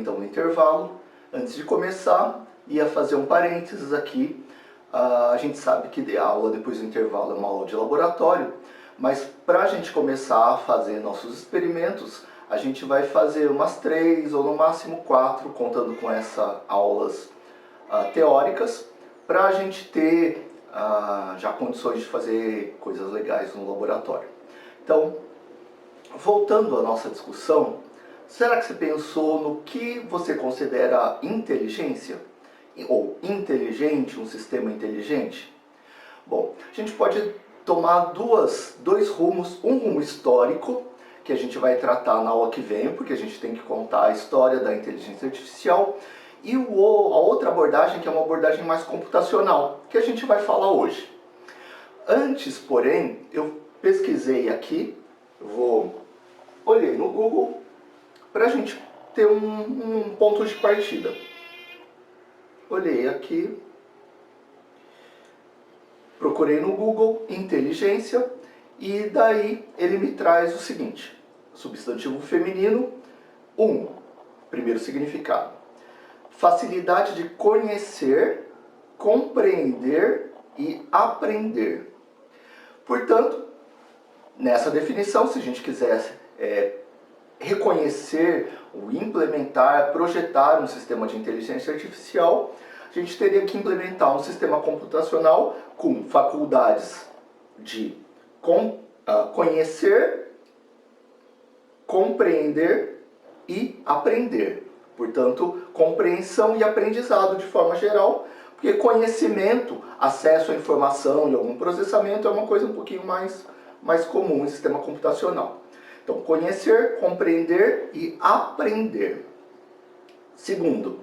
então no intervalo, antes de começar, ia fazer um parênteses aqui. A gente sabe que a aula depois do intervalo é uma aula de laboratório, mas para a gente começar a fazer nossos experimentos, a gente vai fazer umas 3 ou no máximo 4, contando com essas aulas teóricas, para a gente ter já condições de fazer coisas legais no laboratório. Então, voltando à nossa discussão, será que você pensou no que você considera inteligência? Ou inteligente, um sistema inteligente? Bom, a gente pode tomar dois rumos, um rumo histórico, que a gente vai tratar na aula que vem, porque a gente tem que contar a história da inteligência artificial, e a outra abordagem, que é uma abordagem mais computacional, que a gente vai falar hoje. Antes, porém, eu pesquisei aqui, olhei no Google, para a gente ter um ponto de partida. Olhei aqui, procurei no Google inteligência e daí ele me traz o seguinte: substantivo feminino, primeiro significado, facilidade de conhecer, compreender e aprender. Portanto, nessa definição, se a gente quisesse reconhecer, ou implementar, projetar um sistema de inteligência artificial, a gente teria que implementar um sistema computacional com faculdades de conhecer, compreender e aprender. Portanto, compreensão e aprendizado de forma geral, porque conhecimento, acesso à informação e algum processamento é uma coisa um pouquinho mais comum em sistema computacional. Então, conhecer, compreender e aprender. Segundo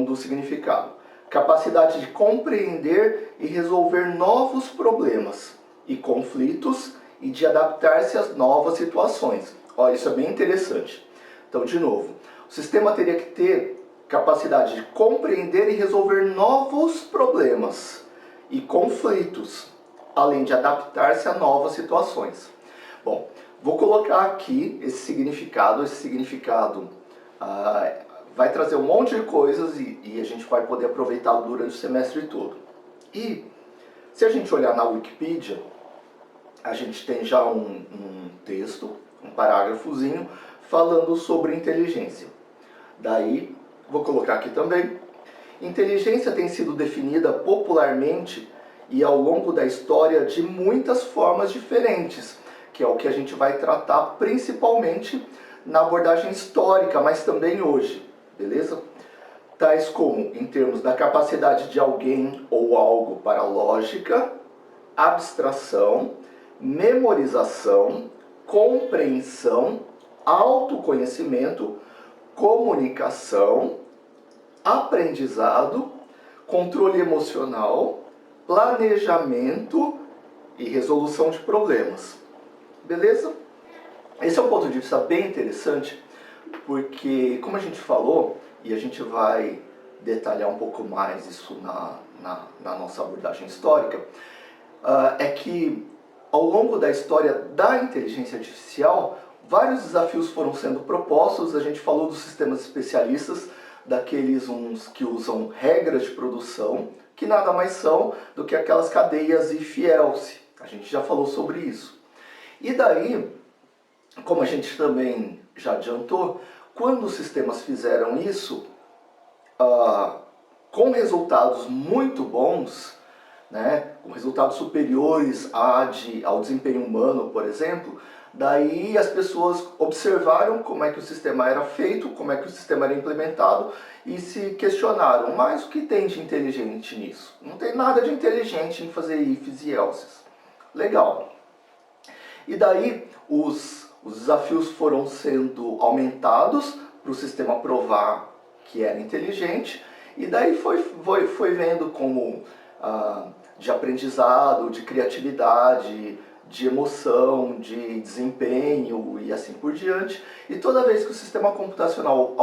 o significado, capacidade de compreender e resolver novos problemas e conflitos e de adaptar-se às novas situações. Olha, isso é bem interessante. Então, de novo, o sistema teria que ter capacidade de compreender e resolver novos problemas e conflitos, além de adaptar-se a novas situações. Bom, vou colocar aqui esse significado. Esse significado vai trazer um monte de coisas e a gente vai poder aproveitá-lo durante o semestre todo. E se a gente olhar na Wikipedia, a gente tem já um texto, um parágrafozinho, falando sobre inteligência. Daí, vou colocar aqui também. Inteligência tem sido definida popularmente e ao longo da história de muitas formas diferentes, que é o que a gente vai tratar principalmente na abordagem histórica, mas também hoje, beleza? Tais como em termos da capacidade de alguém ou algo para lógica, abstração, memorização, compreensão, autoconhecimento, comunicação, aprendizado, controle emocional, planejamento e resolução de problemas. Beleza? Esse é um ponto de vista bem interessante, porque, como a gente falou, e a gente vai detalhar um pouco mais isso na nossa abordagem histórica, é que ao longo da história da inteligência artificial, vários desafios foram sendo propostos. A gente falou dos sistemas especialistas, daqueles uns que usam regras de produção, que nada mais são do que aquelas cadeias if-else. A gente já falou sobre isso. E daí, como a gente também já adiantou, quando os sistemas fizeram isso, com resultados muito bons, né, com resultados superiores ao desempenho humano, por exemplo, daí as pessoas observaram como é que o sistema era feito, como é que o sistema era implementado e se questionaram, mas o que tem de inteligente nisso? Não tem nada de inteligente em fazer ifs e elses. Legal. E daí os desafios foram sendo aumentados para o sistema provar que era inteligente, e daí foi vendo como de aprendizado, de criatividade, de emoção, de desempenho e assim por diante. E toda vez que o sistema computacional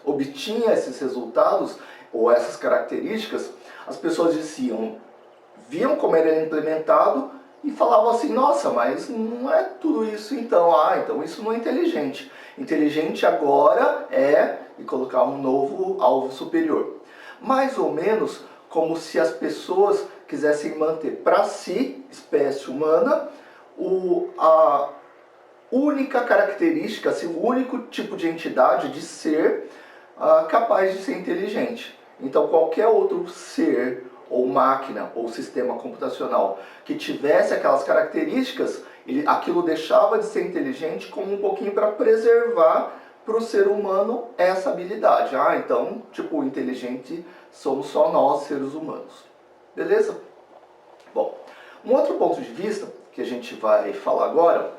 obtinha esses resultados ou essas características, as pessoas viam como era implementado e falavam assim, nossa, mas não é tudo isso então, então isso não é inteligente. Inteligente agora é, e colocar um novo alvo superior. Mais ou menos como se as pessoas quisessem manter para si, espécie humana, a única característica, assim, o único tipo de entidade de ser capaz de ser inteligente. Então qualquer outro ser, ou máquina, ou sistema computacional que tivesse aquelas características, aquilo deixava de ser inteligente como um pouquinho para preservar para o ser humano essa habilidade. Então, tipo, inteligente somos só nós, seres humanos. Beleza? Bom, um outro ponto de vista que a gente vai falar agora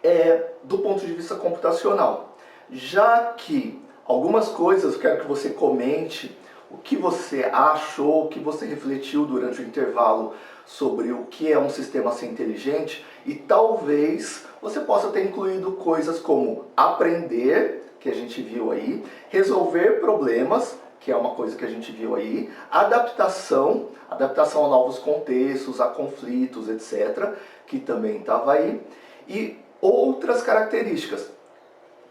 é do ponto de vista computacional. Já que algumas coisas eu quero que você comente o que você achou, o que você refletiu durante o intervalo sobre o que é um sistema ser inteligente, e talvez você possa ter incluído coisas como aprender, que a gente viu aí, resolver problemas, que é uma coisa que a gente viu aí, adaptação a novos contextos, a conflitos, etc., que também estava aí, e outras características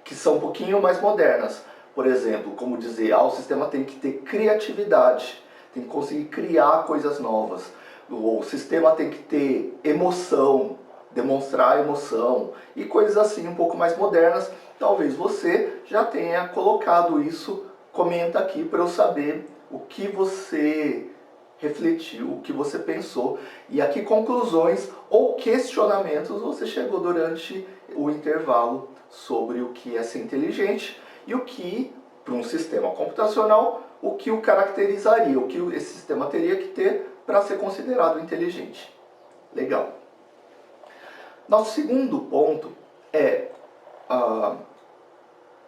que são um pouquinho mais modernas. Por exemplo, como dizer, o sistema tem que ter criatividade, tem que conseguir criar coisas novas. O sistema tem que ter emoção, demonstrar emoção e coisas assim um pouco mais modernas. Talvez você já tenha colocado isso, comenta aqui para eu saber o que você refletiu, o que você pensou e a que conclusões ou questionamentos você chegou durante o intervalo sobre o que é ser inteligente e o que, para um sistema computacional, o que o caracterizaria, o que esse sistema teria que ter para ser considerado inteligente. Legal. Nosso segundo ponto é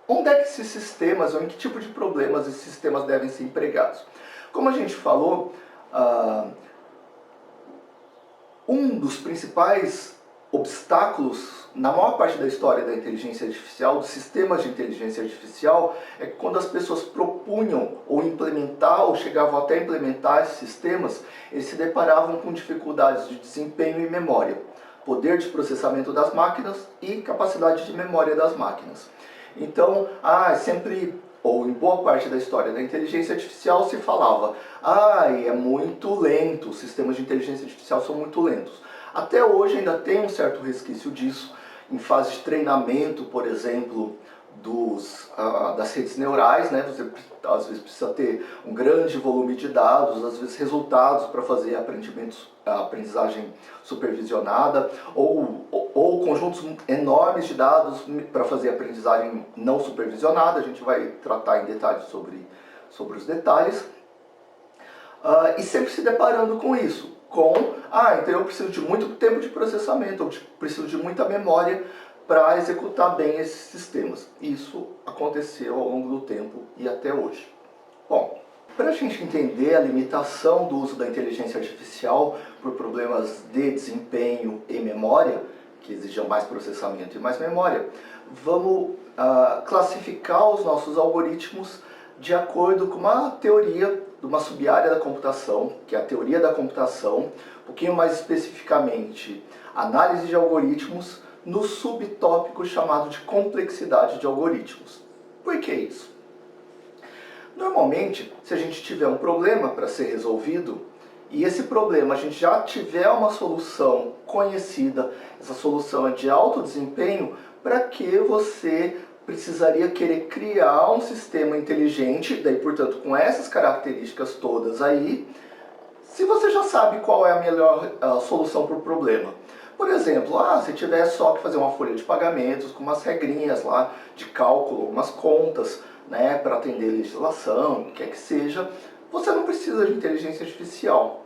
onde é que esses sistemas, ou em que tipo de problemas esses sistemas devem ser empregados. Como a gente falou, um dos principais obstáculos na maior parte da história da inteligência artificial, dos sistemas de inteligência artificial, é que quando as pessoas propunham ou implementar, ou chegavam até a implementar esses sistemas, eles se deparavam com dificuldades de desempenho e memória, poder de processamento das máquinas e capacidade de memória das máquinas. Então, sempre, ou em boa parte da história da inteligência artificial se falava, é muito lento, os sistemas de inteligência artificial são muito lentos. Até hoje ainda tem um certo resquício disso, em fase de treinamento, por exemplo, das redes neurais, né? Você às vezes precisa ter um grande volume de dados, às vezes resultados para fazer aprendizagem supervisionada, ou conjuntos enormes de dados para fazer aprendizagem não supervisionada. A gente vai tratar em detalhes sobre os detalhes. E sempre se deparando com isso, então eu preciso de muito tempo de processamento, eu preciso de muita memória para executar bem esses sistemas. Isso aconteceu ao longo do tempo e até hoje. Bom, para a gente entender a limitação do uso da inteligência artificial por problemas de desempenho e memória, que exigem mais processamento e mais memória, vamos classificar os nossos algoritmos de acordo com uma teoria de uma sub-área da computação, que é a teoria da computação, um pouquinho mais especificamente, análise de algoritmos, no subtópico chamado de complexidade de algoritmos. Por que isso? Normalmente, se a gente tiver um problema para ser resolvido, e esse problema a gente já tiver uma solução conhecida, essa solução é de alto desempenho, para que você precisaria querer criar um sistema inteligente, daí portanto com essas características todas aí, se você já sabe qual é a melhor solução para o problema. Por exemplo, se tiver só que fazer uma folha de pagamentos com umas regrinhas lá de cálculo, umas contas, né, para atender legislação, o que quer que seja, você não precisa de inteligência artificial.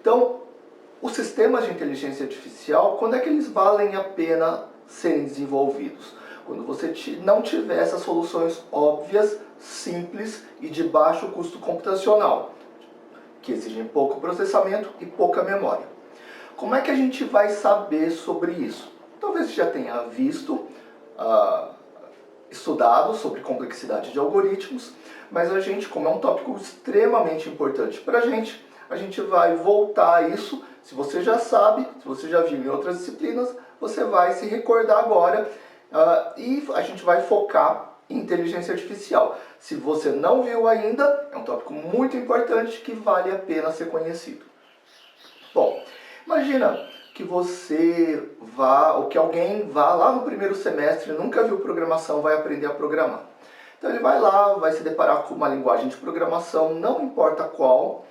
Então, os sistemas de inteligência artificial, quando é que eles valem a pena serem desenvolvidos? Quando você não tiver essas soluções óbvias, simples e de baixo custo computacional, que exigem pouco processamento e pouca memória. Como é que a gente vai saber sobre isso? Talvez você já tenha visto, estudado sobre complexidade de algoritmos, mas a gente, como é um tópico extremamente importante para a gente a gente vai voltar a isso. Se você já sabe, se você já viu em outras disciplinas, você vai se recordar agora e a gente vai focar em inteligência artificial. Se você não viu ainda, é um tópico muito importante que vale a pena ser conhecido. Bom, imagina que você vá, ou que alguém vá lá no primeiro semestre, nunca viu programação, vai aprender a programar. Então ele vai lá, vai se deparar com uma linguagem de programação, não importa qual.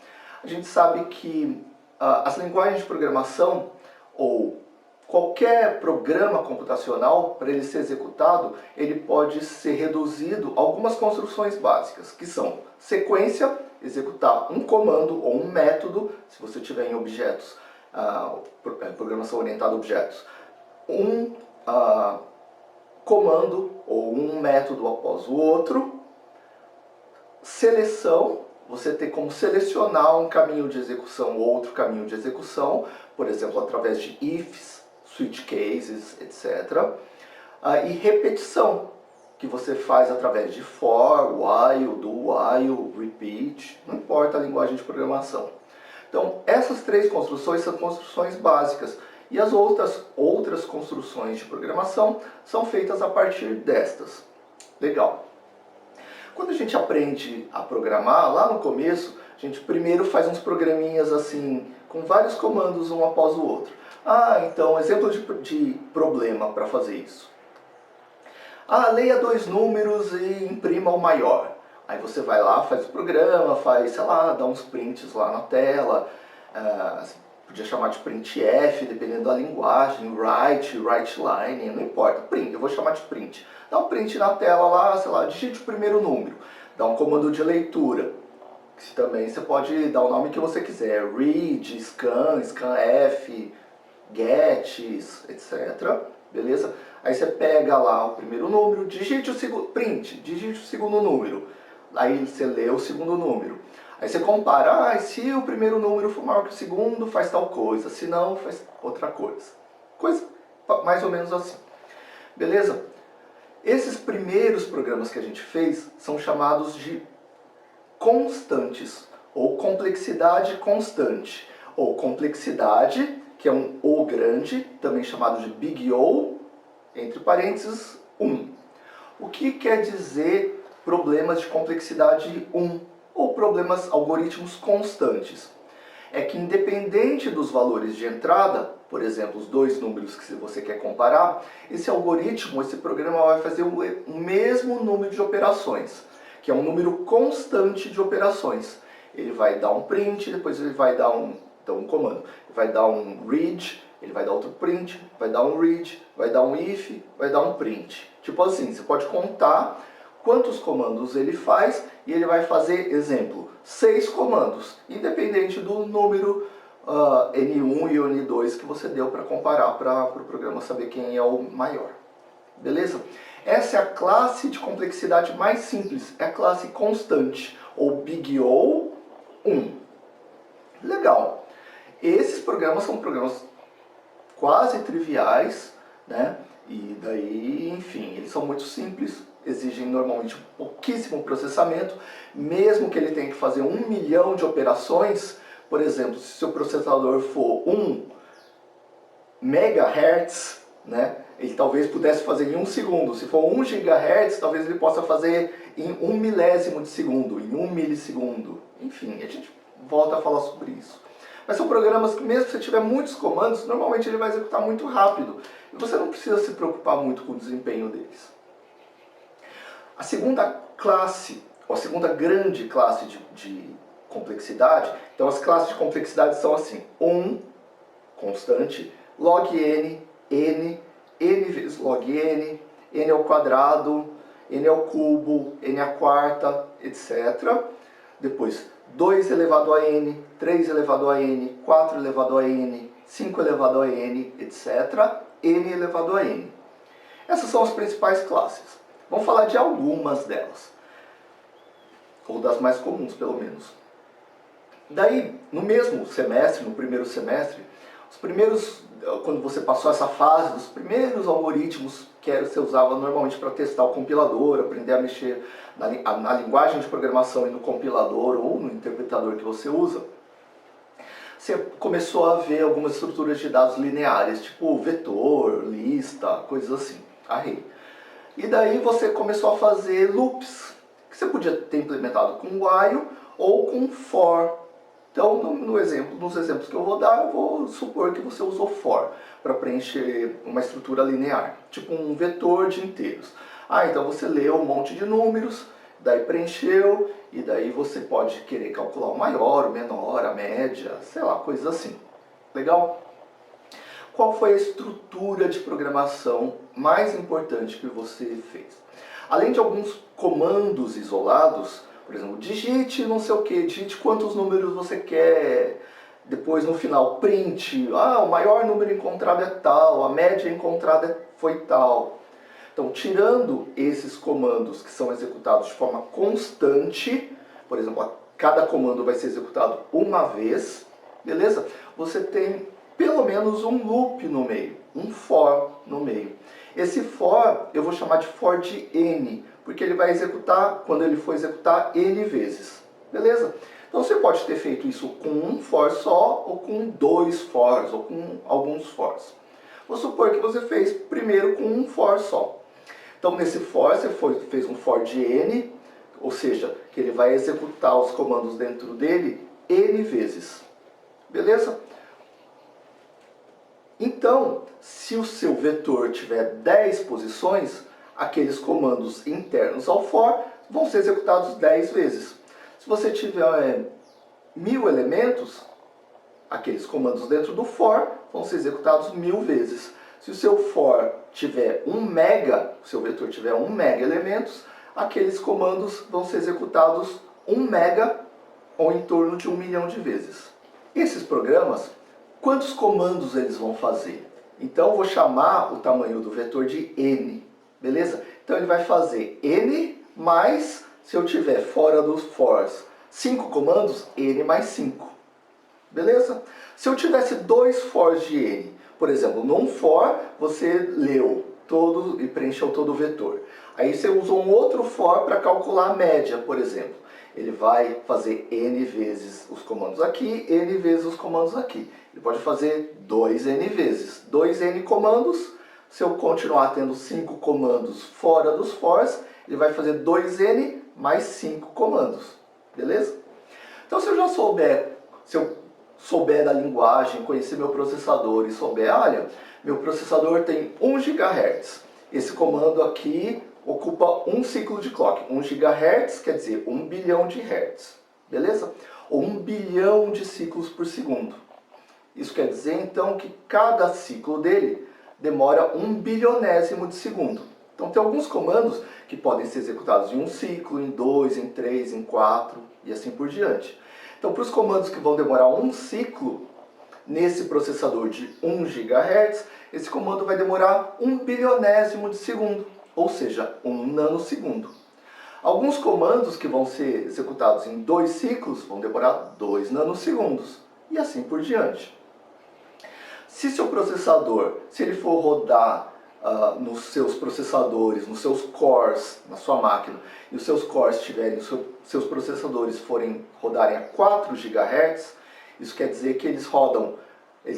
A gente sabe que as linguagens de programação, ou qualquer programa computacional, para ele ser executado, ele pode ser reduzido a algumas construções básicas, que são sequência, executar um comando ou um método, se você tiver em objetos, programação orientada a objetos, um comando ou um método após o outro, seleção, você tem como selecionar um caminho de execução ou outro caminho de execução, por exemplo, através de ifs, switch cases, etc. E repetição, que você faz através de for, while, do while, repeat, não importa a linguagem de programação. Então, essas três construções são construções básicas, e as outras construções de programação são feitas a partir destas. Legal. Quando a gente aprende a programar, lá no começo, a gente primeiro faz uns programinhas assim, com vários comandos um após o outro. Então, exemplo de problema para fazer isso. Leia dois números e imprima o maior. Aí você vai lá, faz o programa, faz, sei lá, dá uns prints lá na tela. Podia chamar de printf, dependendo da linguagem, write line, não importa, print, eu vou chamar de print. Dá um print na tela lá, sei lá, digite o primeiro número. Dá um comando de leitura. Também você pode dar o nome que você quiser, read, scanf, get, etc. Beleza? Aí você pega lá o primeiro número, digite o segundo, print, digite o segundo número. Aí você lê o segundo número. Aí você compara, se o primeiro número for maior que o segundo, faz tal coisa, se não, faz outra coisa. Coisa mais ou menos assim. Beleza? Esses primeiros programas que a gente fez são chamados de constantes, ou complexidade constante, ou complexidade, que é um O grande, também chamado de Big O, entre parênteses, 1. O que quer dizer problemas de complexidade 1, ou problemas algoritmos constantes? É que independente dos valores de entrada, por exemplo, os dois números que você quer comparar, esse algoritmo, esse programa vai fazer o mesmo número de operações, que é um número constante de operações. Ele vai dar um print, depois ele vai dar um comando, ele vai dar um read, ele vai dar outro print, vai dar um read, vai dar um if, vai dar um print. Tipo assim, você pode contar quantos comandos ele faz e ele vai fazer, exemplo, 6 comandos, independente do número N1 e N2 que você deu para comparar, para o programa saber quem é o maior. Beleza? Essa é a classe de complexidade mais simples, é a classe constante, ou Big O 1. Legal. Esses programas são programas quase triviais, né? E daí, enfim, eles são muito simples, exigem normalmente pouquíssimo processamento, mesmo que ele tenha que fazer 1 milhão de operações. Por exemplo, se seu processador for 1 MHz, né, ele talvez pudesse fazer em 1 segundo. Se for 1 GHz, talvez ele possa fazer em 1 milésimo de segundo, em 1 milissegundo. Enfim, a gente volta a falar sobre isso. Mas são programas que, mesmo que você tiver muitos comandos, normalmente ele vai executar muito rápido. E você não precisa se preocupar muito com o desempenho deles. A segunda classe, ou a segunda grande classe de complexidade, então as classes de complexidade são assim: 1, constante, log n, n vezes log n, n ao quadrado, n ao cubo, n à quarta, etc. Depois, 2 elevado a n, 3 elevado a n, 4 elevado a n, 5 elevado a n, etc. n elevado a n. Essas são as principais classes. Vamos falar de algumas delas, ou das mais comuns, pelo menos. Daí, no mesmo semestre, no primeiro semestre, os primeiros, quando você passou essa fase dos primeiros algoritmos que você usava normalmente para testar o compilador, aprender a mexer na linguagem de programação e no compilador ou no interpretador que você usa, você começou a ver algumas estruturas de dados lineares, tipo vetor, lista, coisas assim, array. E daí você começou a fazer loops, que você podia ter implementado com while ou com for. Então, nos exemplos que eu vou dar, eu vou supor que você usou for para preencher uma estrutura linear, tipo um vetor de inteiros. Então você leu um monte de números, daí preencheu, e daí você pode querer calcular o maior, o menor, a média, sei lá, coisas assim. Legal? Qual foi a estrutura de programação mais importante que você fez? Além de alguns comandos isolados, por exemplo, digite não sei o que, digite quantos números você quer, depois no final print, o maior número encontrado é tal, a média encontrada foi tal. Então, tirando esses comandos que são executados de forma constante, por exemplo, cada comando vai ser executado uma vez, beleza? Você tem pelo menos um loop no meio, um for no meio. Esse for eu vou chamar de for de n, porque ele vai executar, quando ele for executar, n vezes, beleza? Então você pode ter feito isso com um for só, ou com dois fors, ou com alguns fors. Vou supor que você fez primeiro com um for só. Então nesse for você fez um for de n, ou seja, que ele vai executar os comandos dentro dele n vezes, beleza? Então, se o seu vetor tiver 10 posições, aqueles comandos internos ao for vão ser executados 10 vezes. Se você tiver 1000 elementos, aqueles comandos dentro do for vão ser executados 1000 vezes. Se o seu for tiver 1 mega, o seu vetor tiver 1 mega elementos, aqueles comandos vão ser executados 1 mega ou em torno de 1 milhão de vezes. Esses programas, quantos comandos eles vão fazer? Então eu vou chamar o tamanho do vetor de n, beleza? Então ele vai fazer n mais, se eu tiver fora dos fors, 5 comandos, n mais 5. Beleza? Se eu tivesse dois fors de n, por exemplo, num for você leu todo e preencheu todo o vetor. Aí você usou um outro for para calcular a média, por exemplo. Ele vai fazer n vezes os comandos aqui, n vezes os comandos aqui. Ele pode fazer 2n vezes. 2n comandos, se eu continuar tendo 5 comandos fora dos fors, ele vai fazer 2n mais 5 comandos. Beleza? Então se eu souber da linguagem, conhecer meu processador e souber, olha, meu processador tem 1 GHz. Esse comando aqui ocupa um ciclo de clock. 1 GHz quer dizer 1 bilhão de hertz, beleza? Ou 1 bilhão de ciclos por segundo. Isso quer dizer, então, que cada ciclo dele demora 1 bilionésimo de segundo. Então tem alguns comandos que podem ser executados em um ciclo, em 2, em 3, em 4 e assim por diante. Então, para os comandos que vão demorar um ciclo, nesse processador de 1 GHz, esse comando vai demorar 1 bilionésimo de segundo, ou seja, 1 nanosegundo. Alguns comandos que vão ser executados em 2 ciclos vão demorar 2 nanosegundos, e assim por diante. Se seu processador, se ele for rodar nos seus processadores, nos seus cores, na sua máquina, e os seus cores tiverem, seus processadores rodarem a 4 GHz, isso quer dizer que eles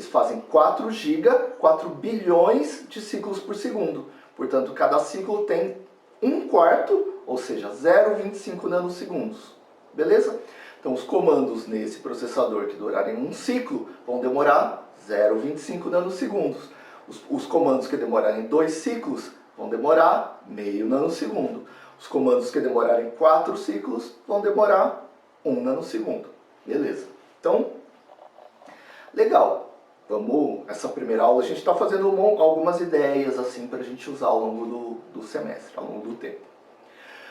fazem 4 bilhões de ciclos por segundo. Portanto, cada ciclo tem 1/4, ou seja, 0,25 nanosegundos. Beleza? Então, os comandos nesse processador que durarem um ciclo vão demorar 0,25 nanosegundos. Os comandos que demorarem 2 ciclos vão demorar meio nanosegundo. Os comandos que demorarem 4 ciclos vão demorar 1 nanosegundo. Beleza. Então, legal. Essa primeira aula a gente está fazendo algumas ideias assim para a gente usar ao longo do semestre, ao longo do tempo.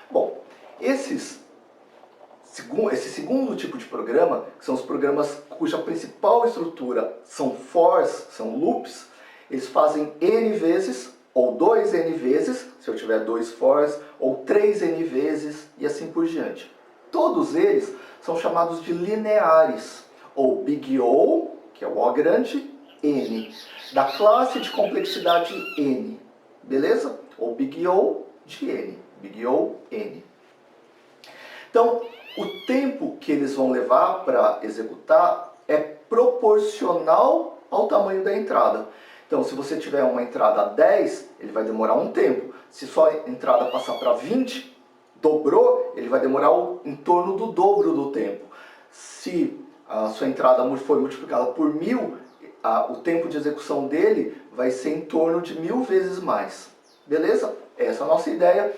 Bom, esse segundo tipo de programa, que são os programas cuja principal estrutura são fors, são loops, eles fazem n vezes, ou 2n vezes, se eu tiver 2 fors, ou 3n vezes, e assim por diante. Todos eles são chamados de lineares, ou Big O, que é o O grande, n, da classe de complexidade n, beleza? Ou Big O de n, Big O, n. Então, o tempo que eles vão levar para executar é proporcional ao tamanho da entrada. Então, se você tiver uma entrada 10, ele vai demorar um tempo. Se sua entrada passar para 20, dobrou, ele vai demorar em torno do dobro do tempo. Se a sua entrada for multiplicada por 1000, o tempo de execução dele vai ser em torno de 1000 vezes mais. Beleza? Essa é a nossa ideia.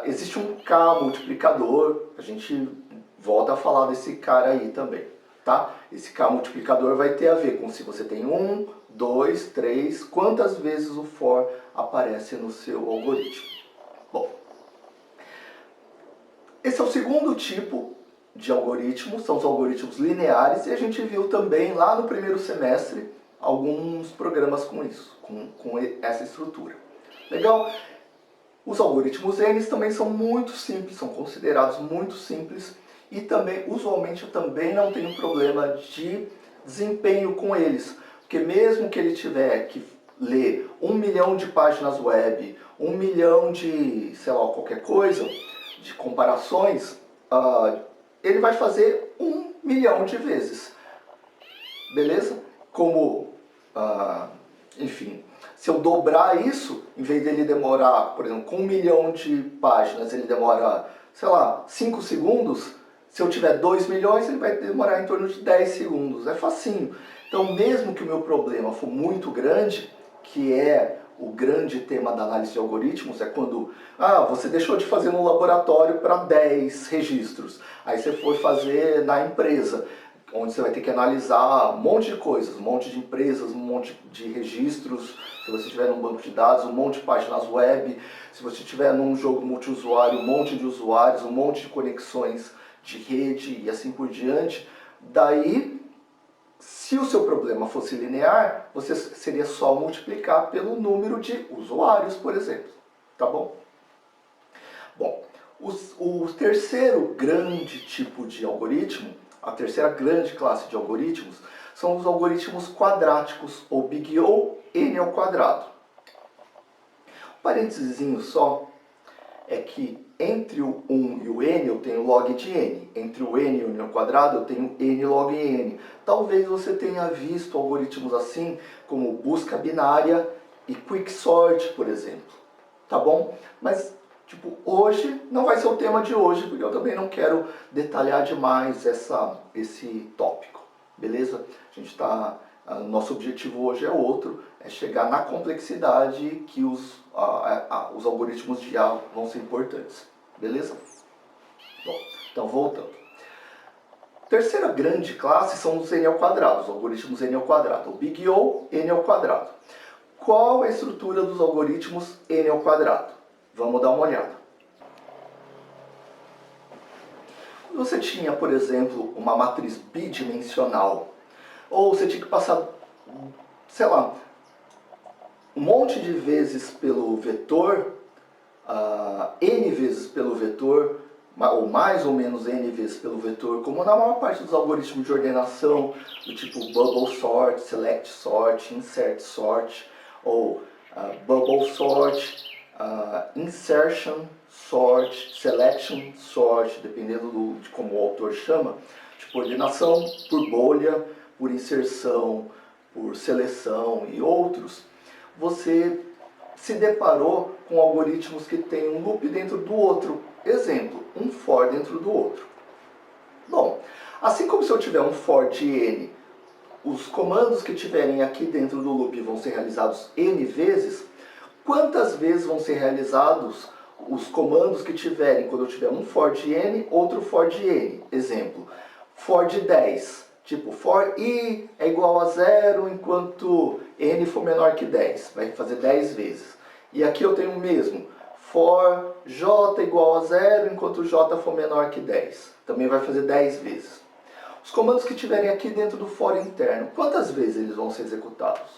Existe um K multiplicador, a gente volta a falar desse cara aí também, tá? Esse K multiplicador vai ter a ver com se você tem 1, 2, 3, quantas vezes o for aparece no seu algoritmo. Bom, esse é o segundo tipo de algoritmos, são os algoritmos lineares, e a gente viu também lá no primeiro semestre alguns programas com isso, com essa estrutura. Legal? Os algoritmos N também são muito simples, são considerados muito simples, e também, usualmente, eu também não tenho problema de desempenho com eles, porque mesmo que ele tiver que ler 1 milhão de páginas web, 1 milhão de, sei lá, qualquer coisa, de comparações, ele vai fazer 1 milhão de vezes, beleza? Como, enfim, se eu dobrar isso, em vez dele demorar, por exemplo, com 1 milhão de páginas, ele demora, sei lá, 5 segundos, se eu tiver 2 milhões, ele vai demorar em torno de 10 segundos, é facinho. Então, mesmo que o meu problema for muito grande, que é o grande tema da análise de algoritmos, é quando você deixou de fazer no laboratório para 10 registros, aí você foi fazer na empresa, onde você vai ter que analisar um monte de coisas, um monte de empresas, um monte de registros, se você estiver num banco de dados, um monte de páginas web, se você estiver num jogo multiusuário, um monte de usuários, um monte de conexões de rede e assim por diante. Daí, se o seu problema fosse linear, você seria só multiplicar pelo número de usuários, por exemplo. Tá bom? Bom, o terceiro grande tipo de algoritmo, a terceira grande classe de algoritmos, são os algoritmos quadráticos, ou Big O, N ao quadrado. Um parênteses só, é que entre o 1 e o n eu tenho log de n. Entre o n e o n ao quadrado eu tenho n log n. Talvez você tenha visto algoritmos assim, como busca binária e quicksort, por exemplo. Tá bom? Mas, tipo, hoje não vai ser o tema de hoje, porque eu também não quero detalhar demais esse tópico. Beleza? Nosso objetivo hoje é outro, é chegar na complexidade que os algoritmos de IA vão ser importantes. Beleza? Bom, então voltando. Terceira grande classe são os N ao quadrado, os algoritmos N ao quadrado, o Big O, N ao quadrado. Qual é a estrutura dos algoritmos N ao quadrado? Vamos dar uma olhada. Quando você tinha, por exemplo, uma matriz bidimensional, ou você tinha que passar, sei lá, um monte de vezes pelo vetor, n vezes pelo vetor, ou mais ou menos n vezes pelo vetor, como na maior parte dos algoritmos de ordenação, do tipo bubble sort, select sort, insert sort, ou bubble sort, insertion sort, selection sort, dependendo de como o autor chama, tipo ordenação por bolha, por inserção, por seleção e outros, você se deparou com algoritmos que têm um loop dentro do outro. Exemplo, um for dentro do outro. Bom, assim como se eu tiver um for de n, os comandos que tiverem aqui dentro do loop vão ser realizados n vezes, quantas vezes vão ser realizados os comandos que tiverem, quando eu tiver um for de n, outro for de n? Exemplo, for de 10. Tipo, for i é igual a 0 enquanto n for menor que 10. Vai fazer 10 vezes. E aqui eu tenho o mesmo. For j igual a 0 enquanto j for menor que 10. Também vai fazer 10 vezes. Os comandos que tiverem aqui dentro do for interno, quantas vezes eles vão ser executados?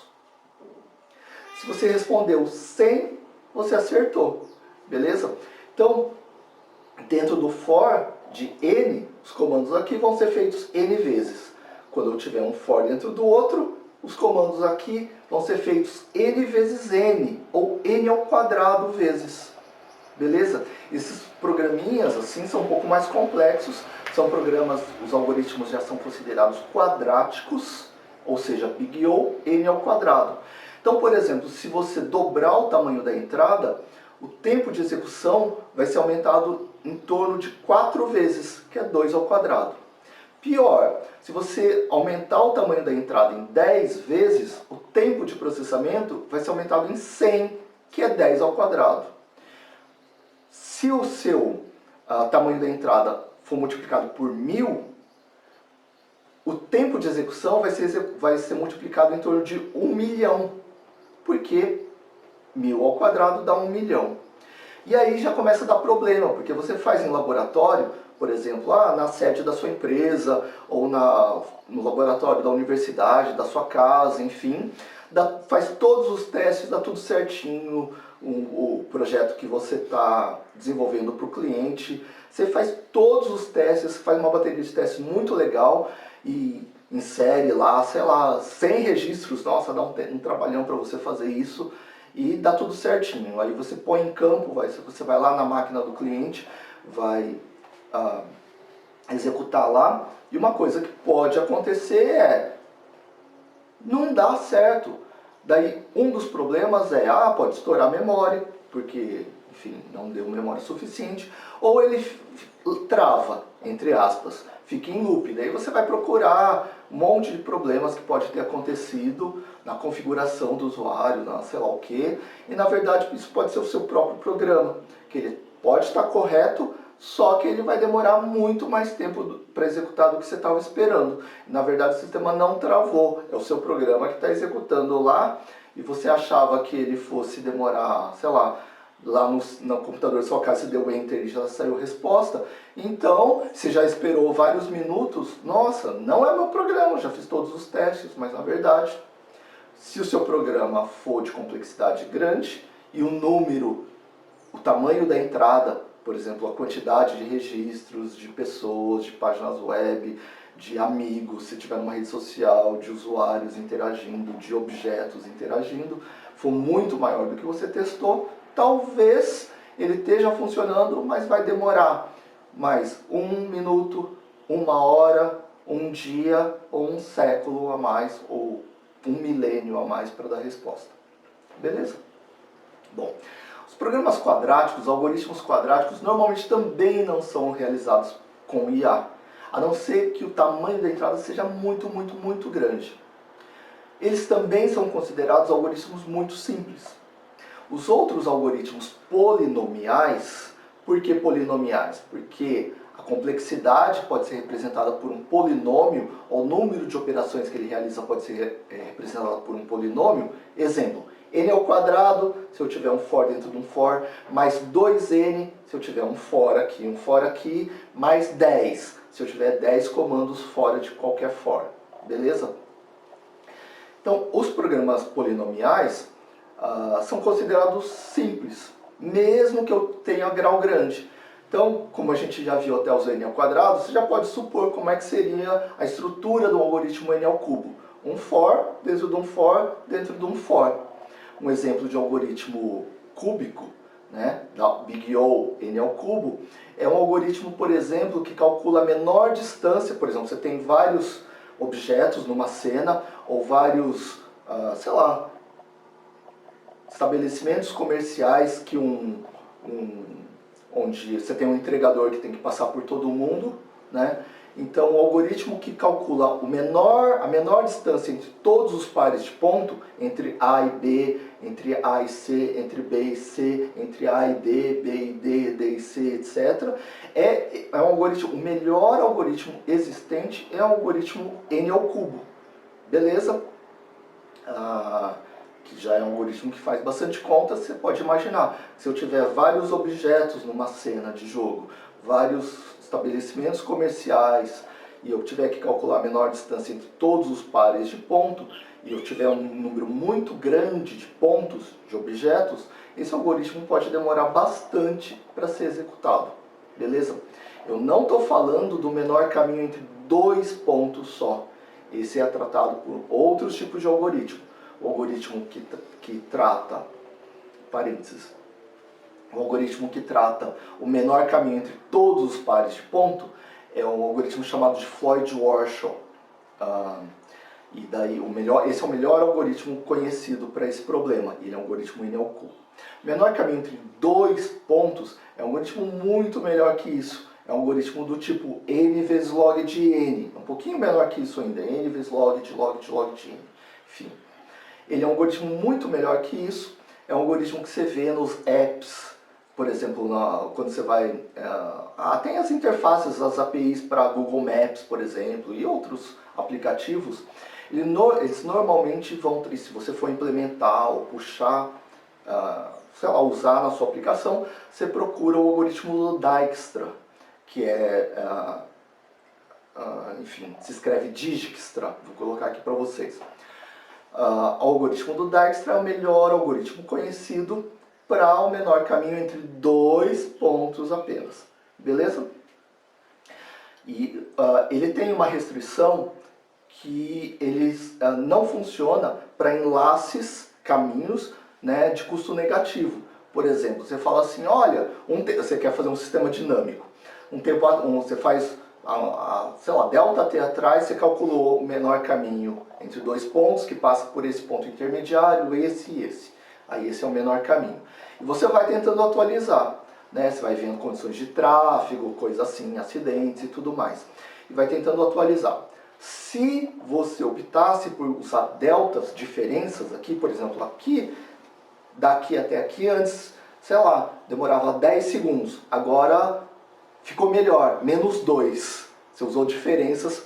Se você respondeu 100, você acertou. Beleza? Então, dentro do for de n, os comandos aqui vão ser feitos n vezes. Quando eu tiver um for dentro do outro, os comandos aqui vão ser feitos n vezes n, ou n ao quadrado vezes. Beleza? Esses programinhas assim são um pouco mais complexos, são programas, os algoritmos já são considerados quadráticos, ou seja, Big O, N ao quadrado. Então, por exemplo, se você dobrar o tamanho da entrada, o tempo de execução vai ser aumentado em torno de 4 vezes, que é 2 ao quadrado. Pior, se você aumentar o tamanho da entrada em 10 vezes, o tempo de processamento vai ser aumentado em 100, que é 10 ao quadrado. Se o seu tamanho da entrada for multiplicado por 1000, o tempo de execução vai ser multiplicado em torno de 1 milhão, porque 1000 ao quadrado dá 1 milhão. E aí já começa a dar problema, porque você faz em laboratório, por exemplo, na sede da sua empresa, ou no laboratório da universidade, da sua casa, enfim, faz todos os testes, dá tudo certinho, o projeto que você está desenvolvendo para o cliente, você faz todos os testes, faz uma bateria de testes muito legal e insere lá, sei lá, 100 registros, nossa, dá um trabalhão para você fazer isso, e dá tudo certinho. Aí você põe em campo, você vai lá na máquina do cliente, vai executar lá, e uma coisa que pode acontecer é, não dá certo. Daí um dos problemas é, pode estourar a memória, porque, enfim, não deu memória suficiente, ou ele trava, entre aspas, fica em loop. Daí você vai procurar um monte de problemas que pode ter acontecido na configuração do usuário, sei lá o que, e na verdade isso pode ser o seu próprio programa, que ele pode estar correto, só que ele vai demorar muito mais tempo para executar do que você estava esperando. Na verdade o sistema não travou, é o seu programa que está executando lá, e você achava que ele fosse demorar, sei lá, lá no computador da sua casa você deu Enter e já saiu resposta. Então, você já esperou vários minutos, nossa, não é meu programa, já fiz todos os testes, mas na verdade, se o seu programa for de complexidade grande e o número, o tamanho da entrada, por exemplo, a quantidade de registros, de pessoas, de páginas web, de amigos, se tiver numa rede social, de usuários interagindo, de objetos interagindo, for muito maior do que você testou, talvez ele esteja funcionando, mas vai demorar mais 1 minuto, 1 hora, 1 dia ou 1 século a mais, ou 1 milênio a mais para dar resposta. Beleza? Bom, os programas quadráticos, algoritmos quadráticos, normalmente também não são realizados com IA, a não ser que o tamanho da entrada seja muito, muito, muito grande. Eles também são considerados algoritmos muito simples. Os outros algoritmos polinomiais, por que polinomiais? Porque a complexidade pode ser representada por um polinômio, ou o número de operações que ele realiza pode ser representado por um polinômio. Exemplo, n ao quadrado, se eu tiver um for dentro de um for, mais 2n, se eu tiver um for aqui, mais 10, se eu tiver 10 comandos fora de qualquer for. Beleza? Então, os programas polinomiais são considerados simples, mesmo que eu tenha grau grande. Então, como a gente já viu até os n ao quadrado, você já pode supor como é que seria a estrutura do algoritmo n ao cubo. Um for dentro de um for dentro de um for. Um exemplo de algoritmo cúbico, da Big O, n ao cubo, é um algoritmo, por exemplo, que calcula a menor distância. Por exemplo, você tem vários objetos numa cena, ou vários, sei lá, estabelecimentos comerciais que onde você tem um entregador que tem que passar por todo mundo, Então, o algoritmo que calcula a menor distância entre todos os pares de ponto, entre A e B, entre A e C, entre B e C, entre A e D, B e D, D e C, etc. É um algoritmo, o melhor algoritmo existente é o algoritmo N ao cubo. Beleza? Que já é um algoritmo que faz bastante conta. Você pode imaginar, se eu tiver vários objetos numa cena de jogo, vários estabelecimentos comerciais, e eu tiver que calcular a menor distância entre todos os pares de ponto, e eu tiver um número muito grande de pontos, de objetos, esse algoritmo pode demorar bastante para ser executado. Beleza? Eu não estou falando do menor caminho entre 2 pontos só. Esse é tratado por outros tipos de algoritmo. O algoritmo que trata, parênteses, o algoritmo que trata o menor caminho entre todos os pares de ponto é um algoritmo chamado de Floyd-Warshall. E daí esse é o melhor algoritmo conhecido para esse problema. Ele é um algoritmo NLQ. O menor caminho entre dois pontos é um algoritmo muito melhor que isso. É um algoritmo do tipo n vezes log de n. Um pouquinho menor que isso ainda. N vezes log de log de log de n. Enfim. Ele é um algoritmo muito melhor que isso. É um algoritmo que você vê nos apps. Por exemplo, quando você vai... tem as interfaces, as APIs para Google Maps, por exemplo, e outros aplicativos. Eles normalmente vão... Se você for implementar ou puxar, sei lá, usar na sua aplicação, você procura o algoritmo do Dijkstra, que enfim, se escreve Dijkstra. Vou colocar aqui para vocês. O algoritmo do Dijkstra é o melhor algoritmo conhecido para o menor caminho entre dois pontos apenas. Beleza? E ele tem uma restrição que ele não funciona para enlaces, caminhos, né, de custo negativo. Por exemplo, você fala assim, olha, você quer fazer um sistema dinâmico. Você faz, sei lá, ΔT atrás, você calculou o menor caminho entre dois pontos, que passa por esse ponto intermediário, esse e esse. Aí esse é o menor caminho. E você vai tentando atualizar, né? Você vai vendo condições de tráfego, coisas assim, acidentes e tudo mais. E vai tentando atualizar. Se você optasse por usar deltas, diferenças aqui, por exemplo, aqui, daqui até aqui, antes, sei lá, demorava 10 segundos. Agora ficou melhor, menos 2. Você usou diferenças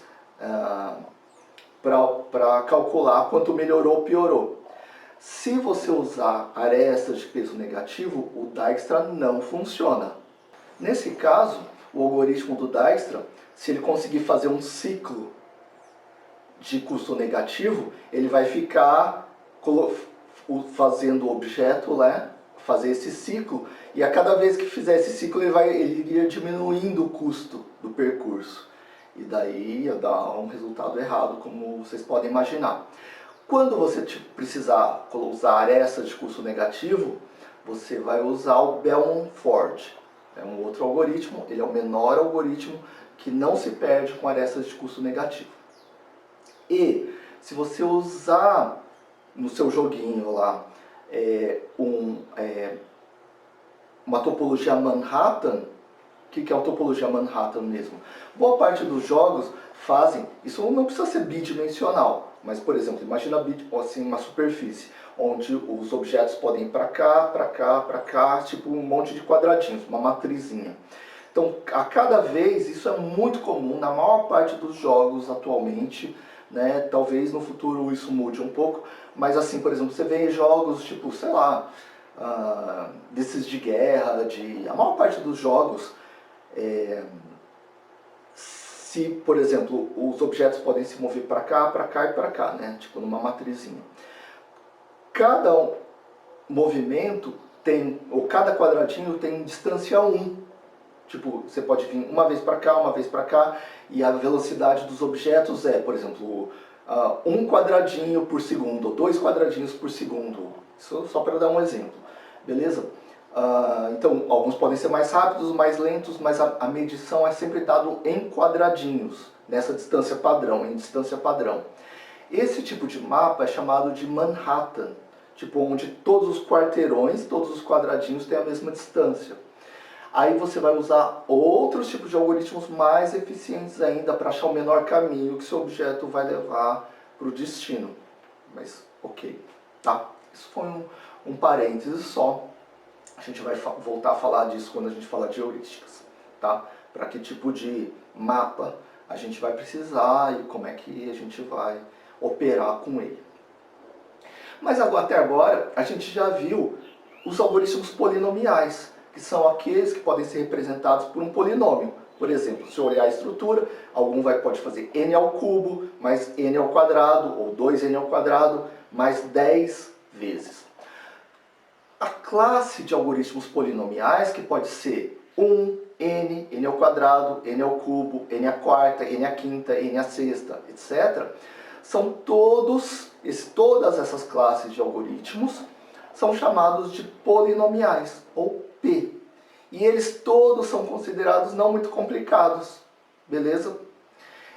para calcular quanto melhorou ou piorou. Se você usar arestas de peso negativo, o Dijkstra não funciona. Nesse caso, o algoritmo do Dijkstra, se ele conseguir fazer um ciclo de custo negativo, ele vai ficar fazendo o objeto, né, fazer esse ciclo, e a cada vez que fizer esse ciclo ele iria diminuindo o custo do percurso. E daí ia dar um resultado errado, como vocês podem imaginar. Quando você precisar usar arestas de custo negativo, você vai usar o Bellman-Ford. É um outro algoritmo, ele é o menor algoritmo que não se perde com arestas de custo negativo. E se você usar no seu joguinho lá uma topologia Manhattan, o que é a topologia Manhattan mesmo? Boa parte dos jogos fazem, isso não precisa ser bidimensional, mas por exemplo, imagina assim, uma superfície, onde os objetos podem ir para cá, para cá, para cá, tipo um monte de quadradinhos, uma matrizinha. Então, a cada vez, isso é muito comum na maior parte dos jogos atualmente, né? Talvez no futuro isso mude um pouco, mas assim, por exemplo, você vê jogos tipo, sei lá, desses de guerra, a maior parte dos jogos, se, por exemplo, os objetos podem se mover para cá e para cá, né? Tipo numa matrizinha. Cada movimento tem, ou cada quadradinho tem distância 1. Tipo, você pode vir uma vez para cá, e a velocidade dos objetos é, por exemplo, 1 quadradinho por segundo, ou 2 quadradinhos por segundo. Isso só para dar um exemplo, beleza? Então, alguns podem ser mais rápidos, mais lentos, mas a medição é sempre dado em quadradinhos, nessa distância padrão, em distância padrão. Esse tipo de mapa é chamado de Manhattan, tipo onde todos os quarteirões, todos os quadradinhos têm a mesma distância. Aí você vai usar outros tipos de algoritmos mais eficientes ainda para achar o menor caminho que seu objeto vai levar para o destino. Mas, ok, tá? Isso foi um parênteses só. A gente vai voltar a falar disso quando a gente falar de heurísticas, tá? Para que tipo de mapa a gente vai precisar e como é que a gente vai operar com ele. Mas até agora a gente já viu os algoritmos polinomiais, que são aqueles que podem ser representados por um polinômio. Por exemplo, se eu olhar a estrutura, algum pode fazer n ao cubo, mais n ao quadrado, ou 2n ao quadrado, mais 10 vezes. A classe de algoritmos polinomiais, que pode ser 1, n ao quadrado, n ao cubo, n à quarta, n à quinta, n à sexta, etc., são todas essas classes de algoritmos são chamados de polinomiais, ou NP. E eles todos são considerados não muito complicados, beleza?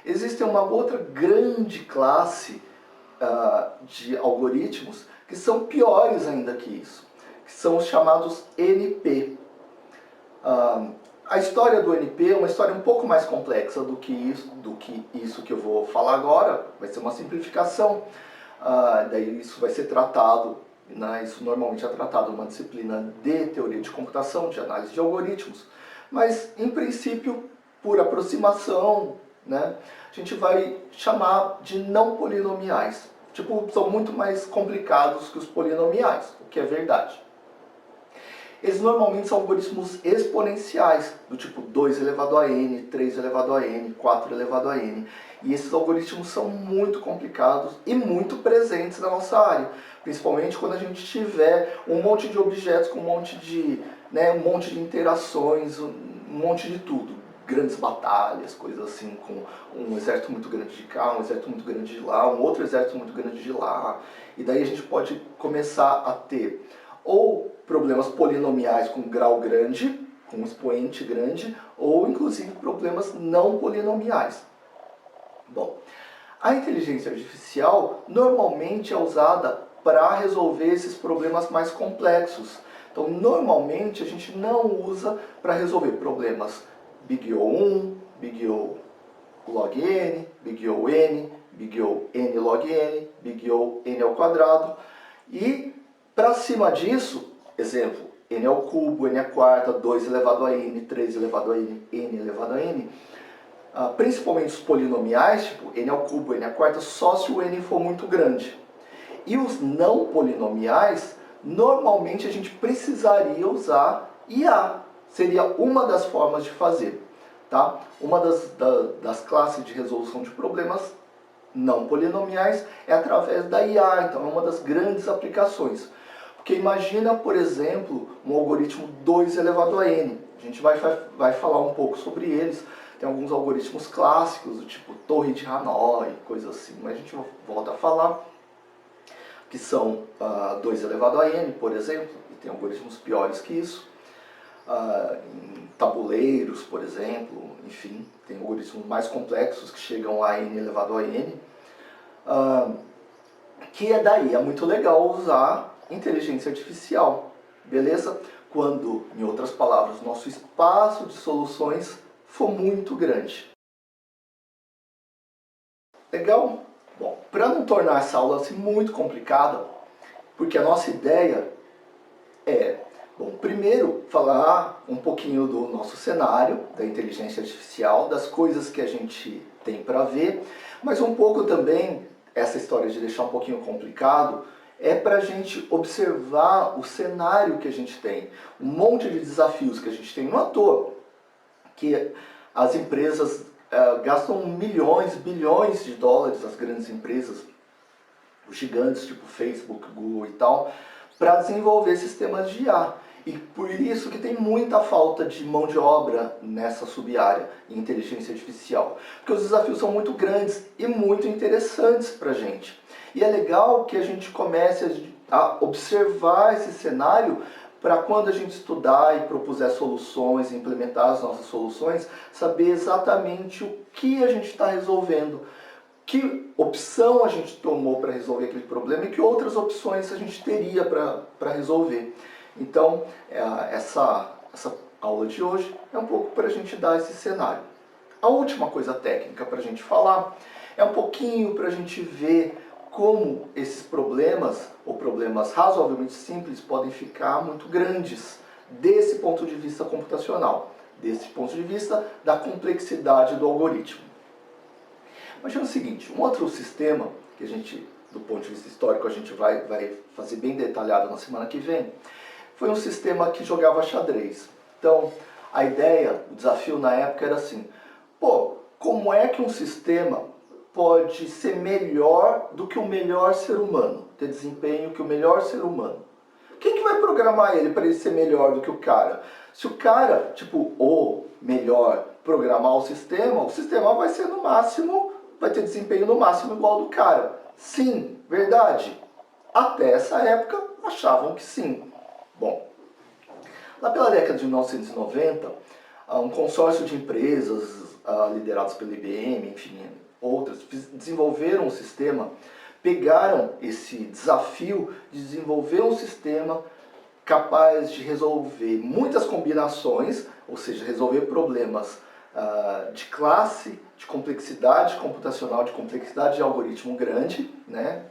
Existe uma outra grande classe de algoritmos que são piores ainda que isso, que são os chamados NP. A história do NP é uma história um pouco mais complexa do que isso que eu vou falar agora, vai ser uma simplificação, daí isso vai ser tratado, né, isso normalmente é tratado numa disciplina de teoria de computação, de análise de algoritmos, mas em princípio, por aproximação, né, a gente vai chamar de não polinomiais. Tipo, são muito mais complicados que os polinomiais, o que é verdade. Eles normalmente são algoritmos exponenciais, do tipo 2 elevado a n, 3 elevado a n, 4 elevado a n. E esses algoritmos são muito complicados e muito presentes na nossa área, principalmente quando a gente tiver um monte de objetos com um monte de interações, um monte de tudo. Grandes batalhas, coisas assim, com um exército muito grande de cá, um exército muito grande de lá, um outro exército muito grande de lá. E daí a gente pode começar a ter ou problemas polinomiais com grau grande, com expoente grande, ou inclusive problemas não polinomiais. Bom, a inteligência artificial normalmente é usada para resolver esses problemas mais complexos. Então, normalmente a gente não usa para resolver problemas Big O1, Big O log n, Big O n, Big O n log n, Big O n ao quadrado. E para cima disso, exemplo, n ao cubo, n à quarta, 2 elevado a n, 3 elevado a n, n elevado a n, principalmente os polinomiais, tipo n ao cubo, n à quarta, só se o n for muito grande. E os não polinomiais, normalmente a gente precisaria usar IA. Seria uma das formas de fazer. Tá? Uma das classes de resolução de problemas não polinomiais é através da IA, então é uma das grandes aplicações. Porque imagina, por exemplo, um algoritmo 2 elevado a n. A gente vai falar um pouco sobre eles. Tem alguns algoritmos clássicos, do tipo Torre de Hanoi, coisa assim, mas a gente volta a falar, que são 2 elevado a n, por exemplo, e tem algoritmos piores que isso. Em tabuleiros, por exemplo, enfim, tem algoritmos mais complexos que chegam a n elevado a n, que daí é muito legal usar inteligência artificial, beleza? Quando, em outras palavras, nosso espaço de soluções for muito grande. Legal? Bom, para não tornar essa aula assim muito complicada, porque a nossa ideia é, bom, primeiro falar um pouquinho do nosso cenário, da inteligência artificial, das coisas que a gente tem para ver, mas um pouco também, essa história de deixar um pouquinho complicado, é para a gente observar o cenário que a gente tem, um monte de desafios que a gente tem, não à toa que as empresas gastam milhões, bilhões de dólares, as grandes empresas, os gigantes tipo Facebook, Google e tal, para desenvolver sistemas de IA. E por isso que tem muita falta de mão de obra nessa sub-área, em inteligência artificial. Porque os desafios são muito grandes e muito interessantes para a gente. E é legal que a gente comece a observar esse cenário para quando a gente estudar e propuser soluções, implementar as nossas soluções, saber exatamente o que a gente está resolvendo, que opção a gente tomou para resolver aquele problema e que outras opções a gente teria para resolver. Então, essa aula de hoje é um pouco para a gente dar esse cenário. A última coisa técnica para a gente falar é um pouquinho para a gente ver como esses problemas, ou problemas razoavelmente simples, podem ficar muito grandes desse ponto de vista computacional, desse ponto de vista da complexidade do algoritmo. Imagina o seguinte, um outro sistema que a gente, do ponto de vista histórico, a gente vai fazer bem detalhado na semana que vem, foi um sistema que jogava xadrez. Então, a ideia, o desafio na época era assim, como é que um sistema pode ser melhor do que o melhor ser humano, ter desempenho que o melhor ser humano? Quem que vai programar ele para ele ser melhor do que o cara? Se o cara, o melhor, programar o sistema vai ser no máximo, vai ter desempenho no máximo igual ao do cara. Sim, verdade. Até essa época achavam que sim. Bom, Lá pela década de 1990, um consórcio de empresas lideradas pela IBM, enfim, outras, desenvolveram um sistema, pegaram esse desafio de desenvolver um sistema capaz de resolver muitas combinações, ou seja, resolver problemas de classe, de complexidade computacional, de complexidade de algoritmo grande, né?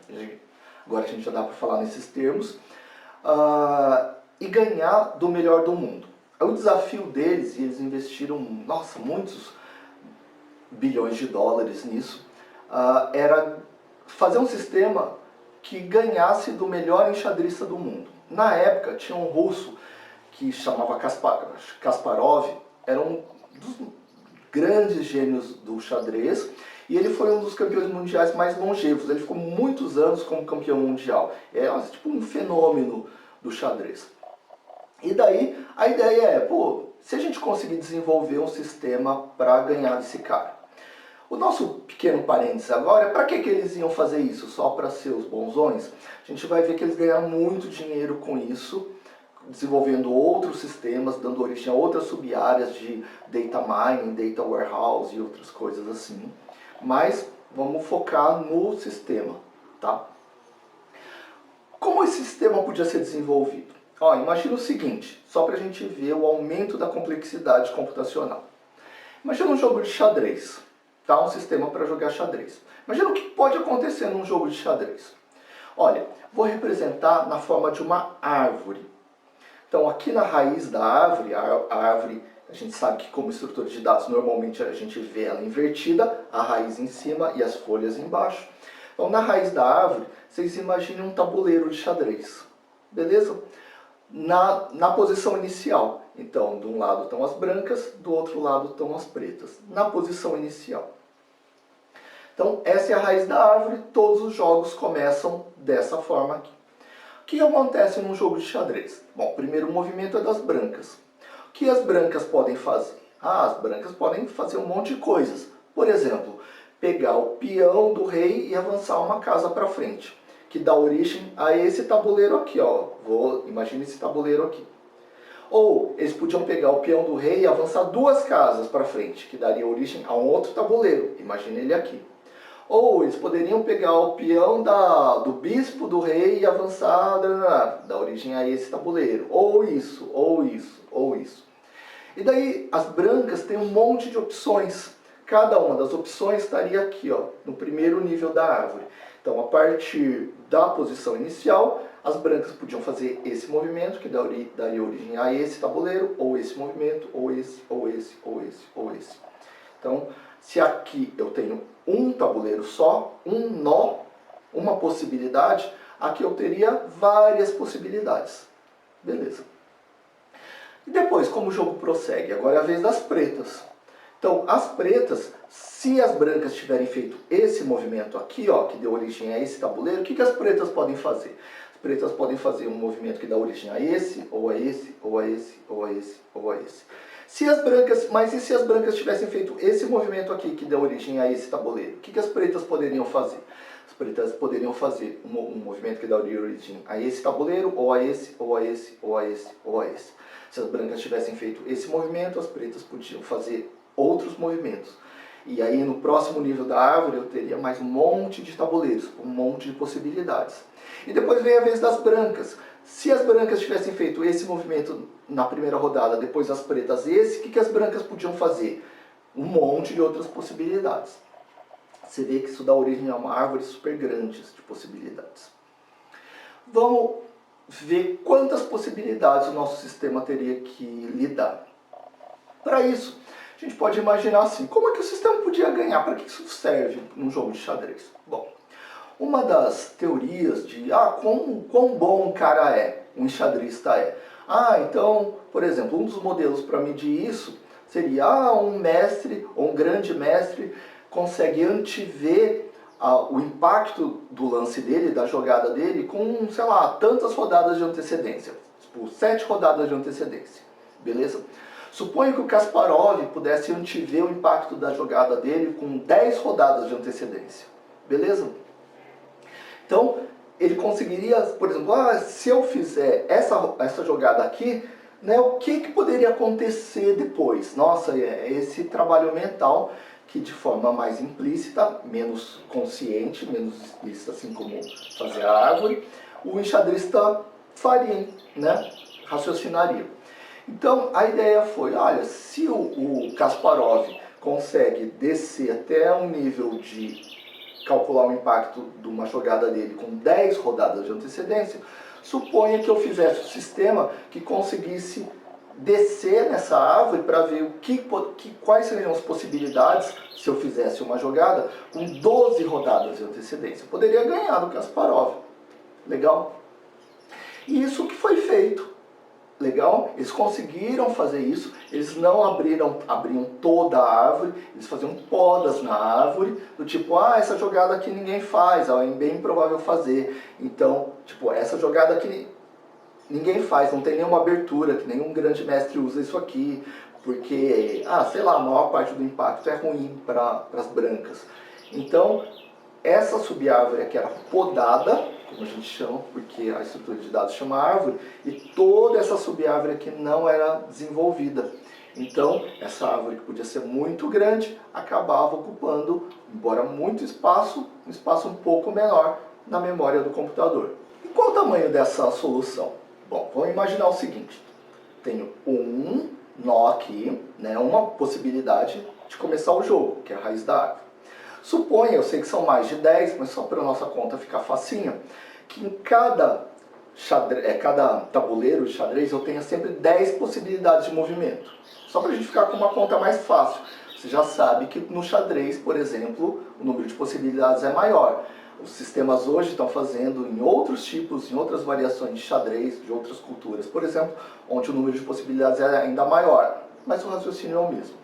Agora a gente já dá para falar nesses termos, e ganhar do melhor do mundo. O desafio deles, e eles investiram, nossa, muitos bilhões de dólares nisso, era fazer um sistema que ganhasse do melhor enxadrista do mundo. Na época tinha um russo que chamava Kasparov, era um dos grandes gênios do xadrez, e ele foi um dos campeões mundiais mais longevos. Ele ficou muitos anos como campeão mundial. É tipo um fenômeno do xadrez. E daí a ideia é, pô, se a gente conseguir desenvolver um sistema para ganhar desse cara. O nosso pequeno parênteses agora é para que eles iam fazer isso? Só para ser os bonzões? A gente vai ver que eles ganharam muito dinheiro com isso, desenvolvendo outros sistemas, dando origem a outras sub-áreas de data mining, data warehouse e outras coisas assim. Mas vamos focar no sistema, tá? Como esse sistema podia ser desenvolvido? Ó, imagina o seguinte, só para a gente ver o aumento da complexidade computacional. Imagina um jogo de xadrez, tá? Um sistema para jogar xadrez. Imagina o que pode acontecer num jogo de xadrez. Olha, vou representar na forma de uma árvore. Então aqui na raiz da árvore, a árvore, a gente sabe que como estrutura de dados normalmente a gente vê ela invertida, a raiz em cima e as folhas embaixo. Então na raiz da árvore, vocês imaginem um tabuleiro de xadrez, beleza? Na posição inicial, então de um lado estão as brancas, do outro lado estão as pretas, na posição inicial. Então essa é a raiz da árvore, todos os jogos começam dessa forma aqui. O que acontece num jogo de xadrez? Bom, o primeiro movimento é das brancas. O que as brancas podem fazer? As brancas podem fazer um monte de coisas. Por exemplo, pegar o peão do rei e avançar uma casa para frente, que dá origem a esse tabuleiro aqui, ó. Imagine esse tabuleiro aqui. Ou eles podiam pegar o peão do rei e avançar 2 casas para frente, que daria origem a um outro tabuleiro. Imagine ele aqui. Ou eles poderiam pegar o peão do bispo do rei e avançar, dar origem a esse tabuleiro. Ou isso, ou isso, ou isso. E daí as brancas têm um monte de opções. Cada uma das opções estaria aqui, ó, no primeiro nível da árvore. Então, a partir da posição inicial, as brancas podiam fazer esse movimento, que daria origem a esse tabuleiro, ou esse movimento, ou esse, ou esse, ou esse, ou esse. Então, se aqui eu tenho um tabuleiro só, um nó, uma possibilidade, aqui eu teria várias possibilidades. Beleza. E depois, como o jogo prossegue? Agora é a vez das pretas. Então, as pretas, se as brancas tiverem feito esse movimento aqui, ó, que deu origem a esse tabuleiro, o que as pretas podem fazer? As pretas podem fazer um movimento que dá origem a esse, ou a esse, ou a esse, ou a esse, ou a esse. Mas e se as brancas tivessem feito esse movimento aqui, que deu origem a esse tabuleiro? O que as pretas poderiam fazer? As pretas poderiam fazer um movimento que dá origem a esse tabuleiro, ou a esse, ou a esse, ou a esse, ou a esse. Se as brancas tivessem feito esse movimento, as pretas podiam fazer outros movimentos. E aí no próximo nível da árvore eu teria mais um monte de tabuleiros, um monte de possibilidades. E depois vem a vez das brancas. Se as brancas tivessem feito esse movimento na primeira rodada, depois as pretas esse, o que as brancas podiam fazer? Um monte de outras possibilidades. Você vê que isso dá origem a uma árvore super grande de possibilidades. Vamos ver quantas possibilidades o nosso sistema teria que lidar. Para isso, a gente pode imaginar assim, como é que o sistema podia ganhar? Para que isso serve num jogo de xadrez? Bom, uma das teorias de quão bom um cara é, um enxadrista é. Então, por exemplo, um dos modelos para medir isso seria um mestre ou um grande mestre consegue antever o impacto do lance dele, da jogada dele, com, sei lá, tantas rodadas de antecedência. Tipo, 7 rodadas de antecedência. Beleza? Suponha que o Kasparov pudesse antever o impacto da jogada dele com 10 rodadas de antecedência. Beleza? Então, ele conseguiria, por exemplo, se eu fizer essa jogada aqui, né, o que poderia acontecer depois? Nossa, é esse trabalho mental que de forma mais implícita, menos consciente, menos explícita, assim como fazer a árvore, o enxadrista faria, né, raciocinaria. Então a ideia foi, olha, se o Kasparov consegue descer até um nível de calcular o impacto de uma jogada dele com 10 rodadas de antecedência, suponha que eu fizesse um sistema que conseguisse descer nessa árvore para ver quais seriam as possibilidades se eu fizesse uma jogada com 12 rodadas de antecedência. Eu poderia ganhar do Kasparov. Legal? E isso que foi feito. Legal? Eles conseguiram fazer isso, eles não abriam toda a árvore, eles faziam podas na árvore, do tipo, ah, essa jogada aqui ninguém faz, é bem improvável fazer. Então, tipo, essa jogada aqui ninguém faz, não tem nenhuma abertura, que nenhum grande mestre usa isso aqui, porque, sei lá, a maior parte do impacto é ruim para as brancas. Então, essa subárvore aqui era podada, como a gente chama, porque a estrutura de dados chama árvore, e toda essa subárvore aqui não era desenvolvida. Então, essa árvore que podia ser muito grande, acabava ocupando, embora muito espaço, um espaço um pouco menor na memória do computador. E qual o tamanho dessa solução? Bom, vamos imaginar o seguinte, tenho um nó aqui, né, uma possibilidade de começar o jogo, que é a raiz da árvore. Suponha, eu sei que são mais de 10, mas só para a nossa conta ficar facinho, que em cada tabuleiro de xadrez eu tenha sempre 10 possibilidades de movimento. Só para a gente ficar com uma conta mais fácil. Você já sabe que no xadrez, por exemplo, o número de possibilidades é maior. Os sistemas hoje estão fazendo em outros tipos, em outras variações de xadrez, de outras culturas, por exemplo, onde o número de possibilidades é ainda maior, mas o raciocínio é o mesmo.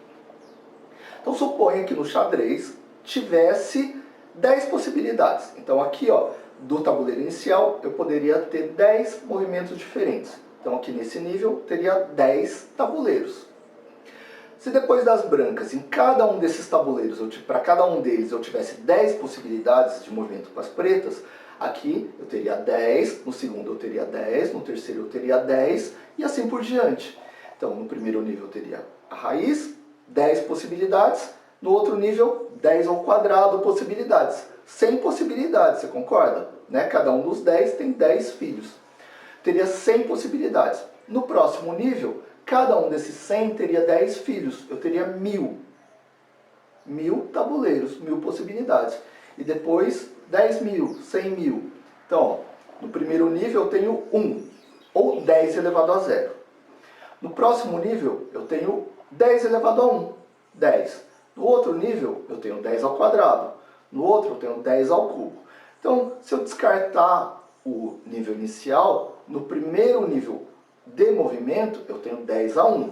Então suponha que no xadrez tivesse 10 possibilidades. Então aqui, ó, do tabuleiro inicial, eu poderia ter 10 movimentos diferentes. Então aqui nesse nível, teria 10 tabuleiros. Se depois das brancas, em cada um desses tabuleiros, para cada um deles eu tivesse 10 possibilidades de movimento para as pretas, aqui eu teria 10, no segundo eu teria 10, no terceiro eu teria 10 e assim por diante. Então no primeiro nível eu teria a raiz, 10 possibilidades, no outro nível 10 ao quadrado possibilidades. 100 possibilidades, você concorda? Né? Cada um dos 10 tem 10 filhos. Teria 100 possibilidades. No próximo nível, cada um desses 100 teria 10 filhos. Eu teria 1000. 1000 tabuleiros, 1000 possibilidades. E depois 10.000, 100.000. Então, ó, no primeiro nível eu tenho 1, ou 10 elevado a 0. No próximo nível eu tenho 10 elevado a 1, 10. No outro nível eu tenho 10 ao quadrado. No outro eu tenho 10 ao cubo. Então, se eu descartar o nível inicial, no primeiro nível de movimento eu tenho 10 a 1.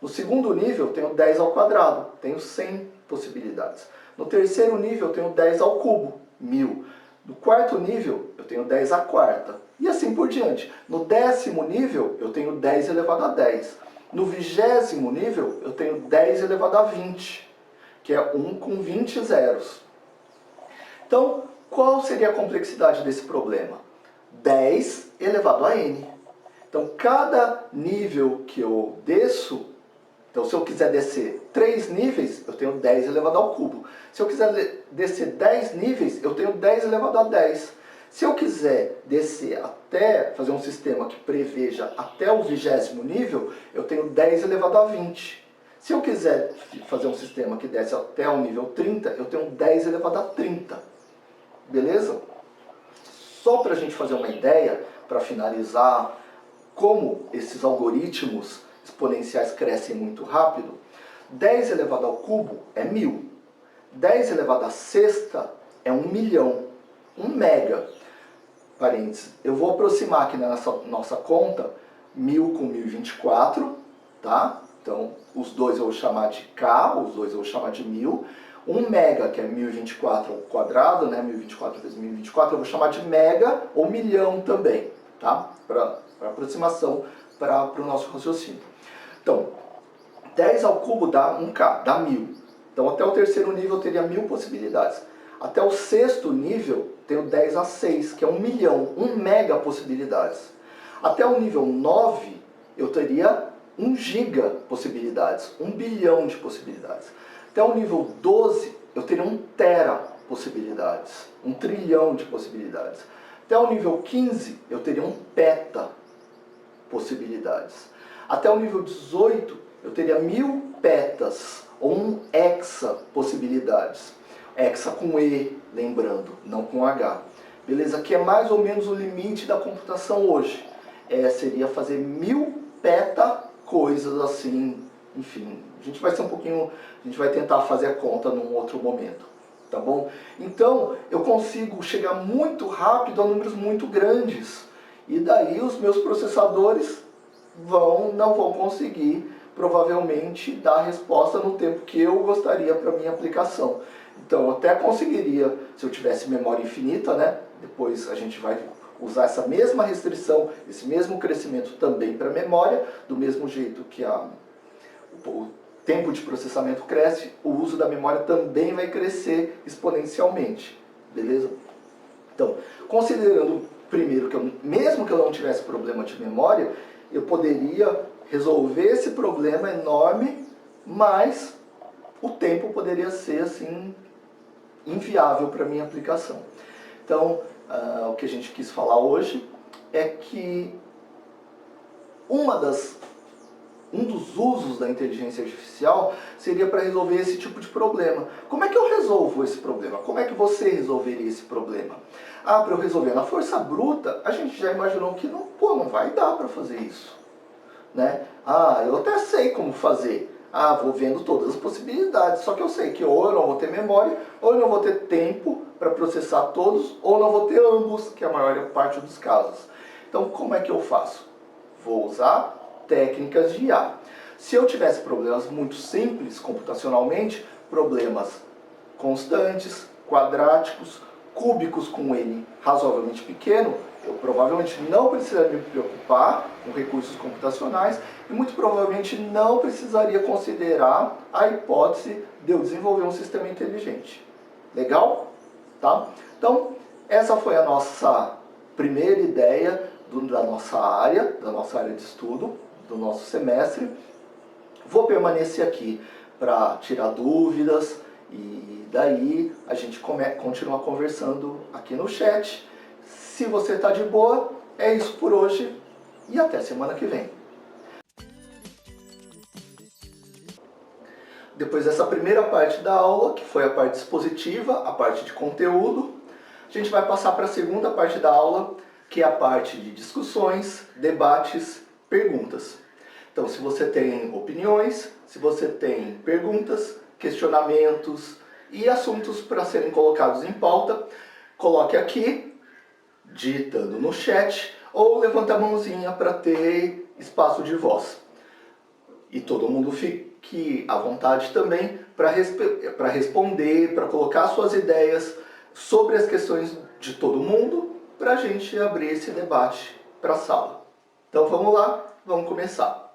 No segundo nível eu tenho 10 ao quadrado, tenho 100 possibilidades. No terceiro nível eu tenho 10 ao cubo, 1000. No quarto nível eu tenho 10 à quarta. E assim por diante. No 10º nível eu tenho 10 elevado a 10. No 20º nível eu tenho 10 elevado a 20, que é 1 com 20 zeros. Então, qual seria a complexidade desse problema? 10 elevado a n. Então, cada nível que eu desço, então se eu quiser descer 3 níveis, eu tenho 10 elevado ao cubo. Se eu quiser descer 10 níveis, eu tenho 10 elevado a 10. Se eu quiser descer até, fazer um sistema que preveja até o 20º nível, eu tenho 10 elevado a 20. Se eu quiser fazer um sistema que desce até o nível 30, eu tenho 10 elevado a 30. Beleza? Só para a gente fazer uma ideia, para finalizar como esses algoritmos exponenciais crescem muito rápido, 10 elevado ao cubo é 1000. 10 elevado à sexta é 1 milhão. 1 mega. Parênteses. Eu vou aproximar aqui na nossa conta 1000 com 1024, tá? Então, os dois eu vou chamar de K, os dois eu vou chamar de 1000. 1 mega, que é 1024 ao quadrado, né? 1024 vezes 1024, eu vou chamar de mega ou milhão também, tá? Para aproximação para o nosso raciocínio. Então, 10 ao cubo dá 1K, dá 1000. Então, até o terceiro nível eu teria 1000 possibilidades. Até o sexto nível, tenho 10 a 6, que é 1 milhão, 1 mega possibilidades. Até o nível 9, eu teria 1 giga possibilidades, 1 bilhão de possibilidades. Até o nível 12, eu teria 1 tera possibilidades, 1 trilhão de possibilidades. Até o nível 15, eu teria 1 peta possibilidades. Até o nível 18, eu teria 1000 petas, ou 1 hexa possibilidades. Hexa com E, lembrando, não com H. Beleza? Que é mais ou menos o limite da computação hoje. Seria fazer 1000 peta coisas assim, enfim. A gente vai tentar fazer a conta num outro momento, tá bom? Então, eu consigo chegar muito rápido a números muito grandes. E daí os meus processadores não vão conseguir, provavelmente, dar a resposta no tempo que eu gostaria para a minha aplicação. Então, eu até conseguiria, se eu tivesse memória infinita, né? Depois a gente vai usar essa mesma restrição, esse mesmo crescimento também para a memória, do mesmo jeito que o tempo de processamento cresce, o uso da memória também vai crescer exponencialmente, beleza? Então, considerando primeiro que mesmo que eu não tivesse problema de memória, eu poderia resolver esse problema enorme, mas o tempo poderia ser assim inviável para a minha aplicação. Então, o que a gente quis falar hoje é que um dos usos da inteligência artificial seria para resolver esse tipo de problema. Como é que eu resolvo esse problema? Como é que você resolveria esse problema? Para eu resolver na força bruta, a gente já imaginou que não vai dar para fazer isso, né? Eu até sei como fazer. Vou vendo todas as possibilidades, só que eu sei que ou eu não vou ter memória, ou eu não vou ter tempo para processar todos, ou não vou ter ambos, que é a maior parte dos casos. Então, como é que eu faço? Vou usar técnicas de IA. Se eu tivesse problemas muito simples computacionalmente, problemas constantes, quadráticos, cúbicos com N razoavelmente pequeno, eu provavelmente não precisaria me preocupar com recursos computacionais e muito provavelmente não precisaria considerar a hipótese de eu desenvolver um sistema inteligente. Legal? Tá? Então, essa foi a nossa primeira ideia da nossa área de estudo, do nosso semestre. Vou permanecer aqui para tirar dúvidas e daí a gente continua conversando aqui no chat. Se você está de boa, é isso por hoje e até semana que vem. Depois dessa primeira parte da aula, que foi a parte expositiva, a parte de conteúdo, a gente vai passar para a segunda parte da aula, que é a parte de discussões, debates, perguntas. Então, se você tem opiniões, se você tem perguntas, questionamentos e assuntos para serem colocados em pauta, coloque aqui, digitando no chat, ou levanta a mãozinha para ter espaço de voz. E todo mundo fique à vontade também para responder, para colocar suas ideias sobre as questões de todo mundo, para a gente abrir esse debate para a sala. Então vamos lá, vamos começar.